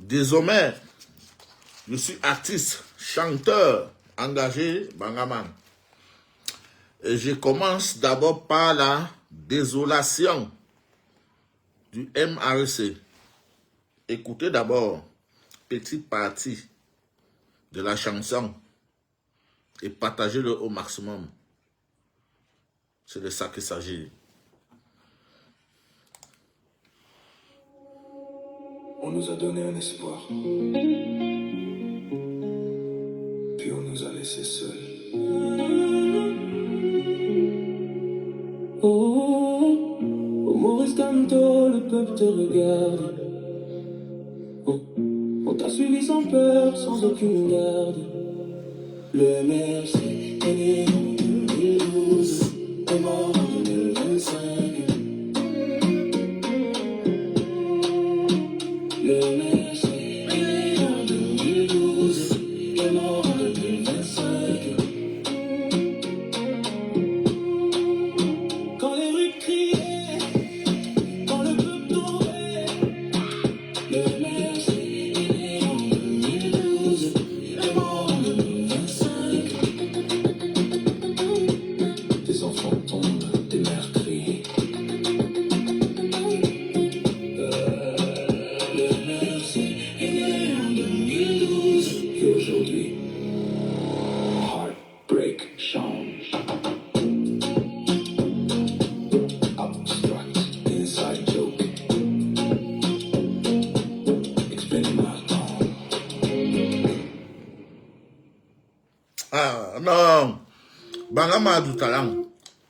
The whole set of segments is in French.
Désormais, je suis artiste, chanteur, engagé, Bangaman. Et je commence d'abord par la désolation du MRC. Écoutez d'abord petite partie de la chanson et partagez-le au maximum. C'est de ça qu'il s'agit. On nous a donné un espoir, puis on nous a laissés seuls. Oh, Maurice Canto, le peuple te regarde. Oh, on t'a suivi sans peur, sans aucune garde. Le MRC est né en 2012, est mort en 2025. Le MRC est né en 2012, est mort en 2025. Quand les rues criaient, quand le peuple tombait, le MRC est né en 2012, est mort en 2025. Tes enfants tombent, tes mères crient. Le MRC est né en 2012. Et aujourd'hui, heartbreak change. Abstract, inside joke. Expérimental. Ah non, Bangama a du talent.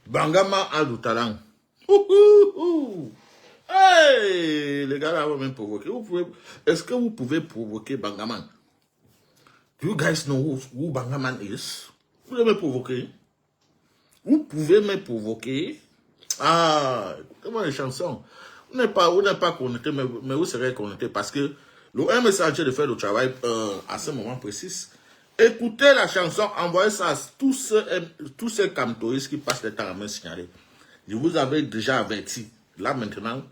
Bangama a du talent. Hey, les gars là vont même provoquer. Est-ce que vous pouvez provoquer Bangaman? Do you guys know who Bangaman is? Vous pouvez me provoquer? Vous pouvez me provoquer? Ah, écoutez-moi les chansons. Vous n'êtes pas connecté, mais vous serez connecté parce que le MSC est en train de faire le travail à ce moment précis. Écoutez la chanson, envoyez ça à tous ces cantoristes qui passent le temps à me signaler. Je vous avais déjà averti. Là maintenant,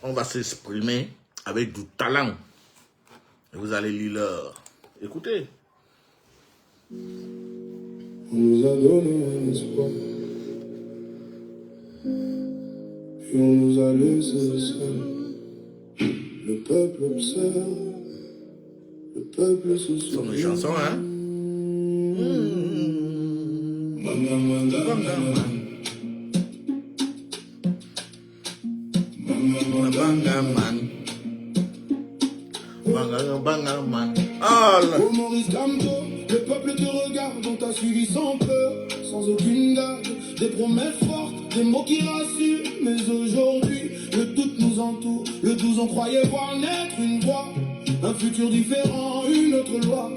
on va s'exprimer avec du talent. Et vous allez lire l'heure. Écoutez. On nous a donné un espoir, puis on nous a laissés seuls. Le peuple observe, le peuple se Ce sont des souvient. chansons, hein? Bangaman, Bangaman. Bangaman. Bangaman. Ah là. Oh Maurice Camto, le peuple te regarde, on t'a suivi sans peur, sans aucune garde. Des promesses fortes, des mots qui rassurent, mais aujourd'hui, le doute nous entoure. Le 12, on croyait voir naître une voie, un futur différent, une autre loi.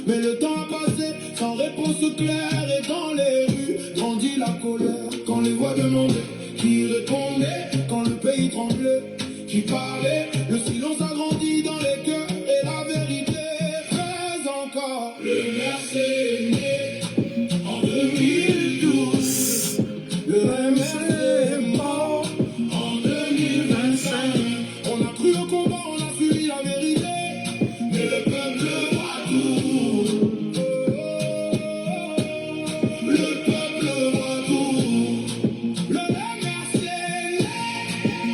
Mais le temps a passé, sans réponse claire, et dans les rues, grandit la colère. Quand les voix demandaient, qui répondait, quand le pays tremblait, qui parlait, le silence a grandi dans les cœurs, et la vérité reste encore. Le MRC est né en 2012, le MRC est mort en 2025. On a cru au combat, on a suivi la vérité, mais le peuple voit tout. Le peuple voit tout. Le MRC est né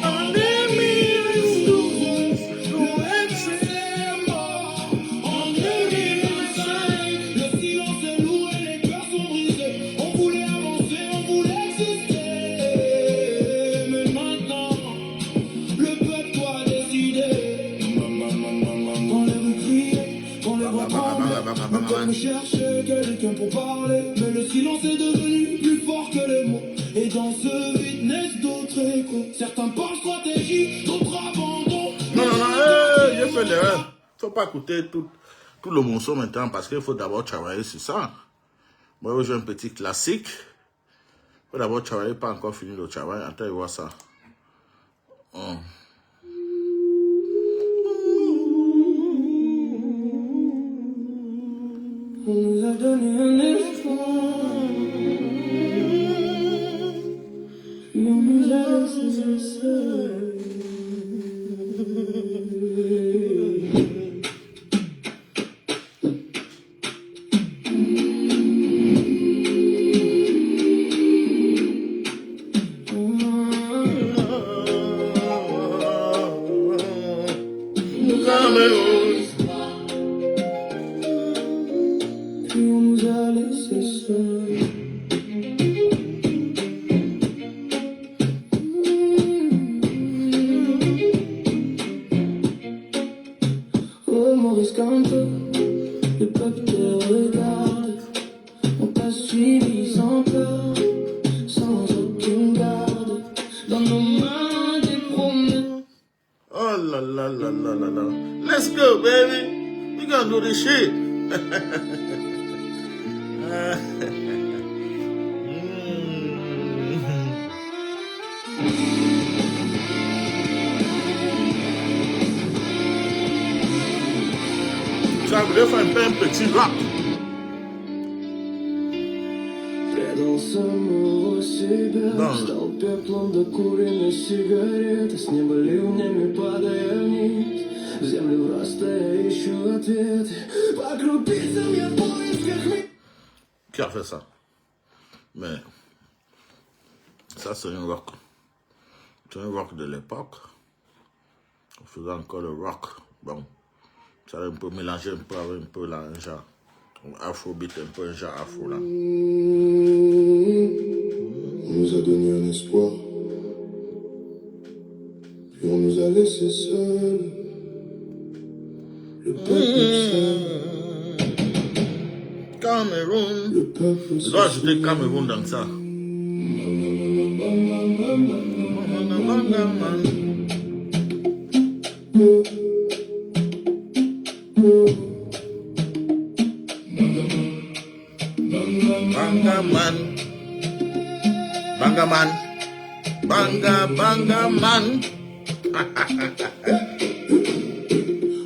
en 2012, le MRC est mort en 2025. Le silence est lourd et les cœurs sont brisés. On voulait avancer, on voulait exister, mais maintenant le peuple doit décider. Quand les rues criaient, quand les voix tremblaient, le peuple cherchait quelqu'un pour parler, mais le silence est devenu plus fort que les mots. Et dans ce vide naissent d'autres échos. Certains parlent stratégie, d'autres abandon. Non, non, non, j'ai fait l'erreur. Il ne faut pas écouter tout le morceau maintenant parce qu'il faut d'abord travailler sur ça. Moi, j'ai un petit classique. Il faut d'abord travailler, pas encore fini le travail. Attends, je vois ça. On nous a donné un espoir, puis on nous a laissés seuls. rose. Puis on nous a laissé seuls. Oh Maurice Campo, le peuple te regarde. On t'a suivi sans peur, sans aucune garde. Dans nos mains des promesses. Oh la la la la la la. Let's go, baby. We gonna do this shit. Ça voulait faire un petit rock. Предался себя, стал пеплом докуренной сигареты. С неба ливнями падая вниз, в землю врастая ищу ответы. По крупицам я в поисках. Qui a fait ça? Mais ça c'est un rock. C'est un rock de l'époque. On faisait encore le rock. Bon, ça a un peu mélangé un peu avec un peu là, un genre afrobeat, un peu un genre afro là. On nous a donné un espoir, puis on nous a laissés seuls. Le peuple seul, Cameroun. le peuple Je dois ajouter Cameroun dans ça. Bangaman. Bangaman. Bangaman.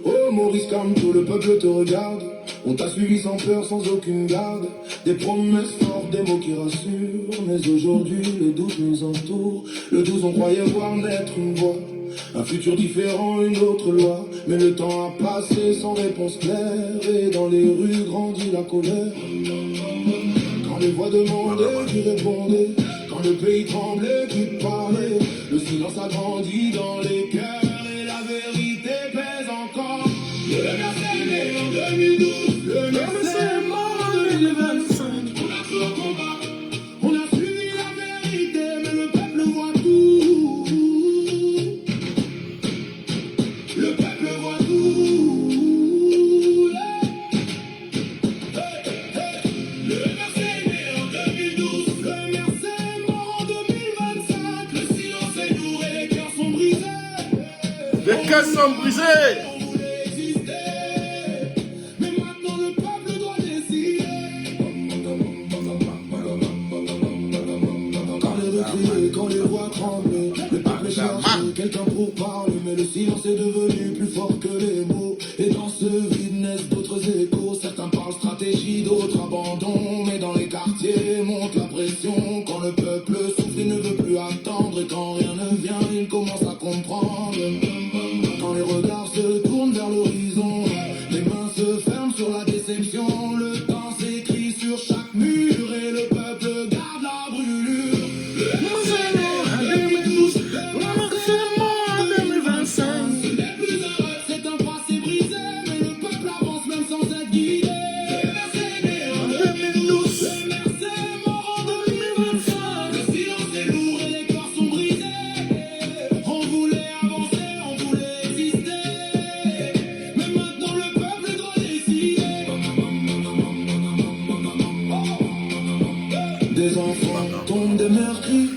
Oh Maurice Campo, le peuple te regarde. On t'a suivi sans peur, sans aucune garde. Des promesses fortes, des mots qui rassurent. Mais aujourd'hui, le doute nous entoure. Le doute, on croyait voir naître une voie. Un futur différent, une autre loi. Mais le temps a passé sans réponse claire. Et dans les rues grandit la colère. Quand les voix demandaient, tu répondais. Quand le pays tremblait, tu parlais. Le silence a grandi dans les cœurs. Et la vérité pèse encore. Le MRC né en 2012, le MRC mort en 2025. On a fait un combat, on a suivi la vérité, mais le peuple voit tout. Le peuple voit tout. Le MRC né en 2012, le MRC mort en 2025. Le silence est lourd et les cœurs sont brisés. Les cœurs sont brisés. Quand les voix tremblent, le peuple cherche quelqu'un pour parler, mais le silence est devenu plus fort que les mots. Et dans ce vide naissent d'autres échos. Certains parlent stratégie, d'autres abandon. Mais dans les quartiers monte la pression. Quand le peuple souffre, il ne veut plus attendre. Et quand rien ne vient, il commence à comprendre. Quand les regards se tournent vers l'horizon, les mains se ferment sur la déception. Le temps s'écrit sur chaque mur et le peuple garde la brûlure. C'est un passé brisé, mais le peuple avance même sans être guidé. Le MRC mort en 2025. Le silence est lourd et les cœurs sont brisés. On voulait avancer, on voulait exister. Mais maintenant le peuple doit décider. Des enfants tombent des meurtris,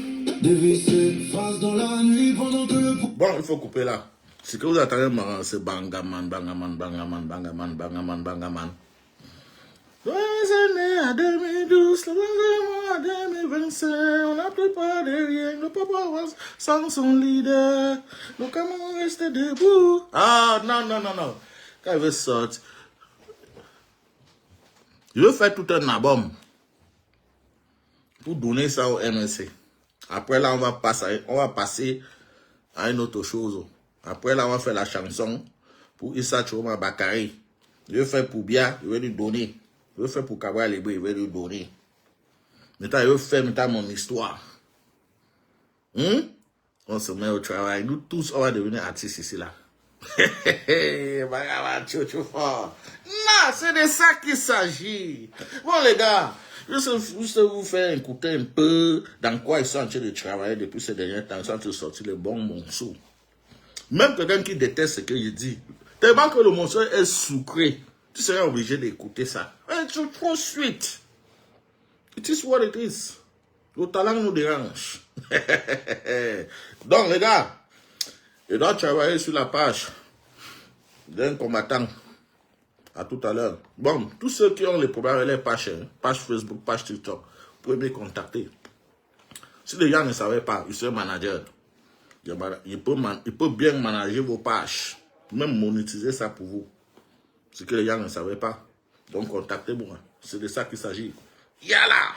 des vies s'effacent dans la nuit pendant que le Bon, il faut couper là. Ce que vous attendez marrant, c'est Bangaman, Bangaman, Bangaman, Bangaman, Bangaman, Bangaman. Né à 2012, le mois à 2025, on n'a plus peur de rien, le peuple avance sans son leader. Donc comment rester debout? Ah, non, non, non, non. Quand il veut sortir, il veut faire tout un album pour donner ça au MNC. Après là, on va passer à une autre chose. Après là, on va faire la chanson pour Issa Choma Bakari. Je vais faire pour Bia, je vais lui donner. Je vais faire pour Kabra Lebre, je vais lui donner. Maintenant, je vais faire mon histoire. On se met au travail. Nous tous, on va devenir artistes ici là. Non, c'est de ça qu'il s'agit. Bon, les gars, je vais vous faire écouter un peu dans quoi ils sont en train de travailler depuis ces derniers temps. Ils sont en train de sortir les bons morceaux. Même quelqu'un qui déteste ce que je dis, tellement que le morceau est sucré, tu serais obligé d'écouter ça. C'est trop sweet. It is what it is. Le talent nous dérange. Donc, les gars, je dois travailler sur la page d'un combattant. À tout à l'heure. Bon, tous ceux qui ont les problèmes avec les pages, page Facebook, page TikTok, vous pouvez me contacter. Si les gens ne savaient pas, ils sont managers. Il peut bien manager vos pages, même monétiser ça pour vous. Ce que les gens ne savaient pas. Donc, contactez-moi. C'est de ça qu'il s'agit. Yalla!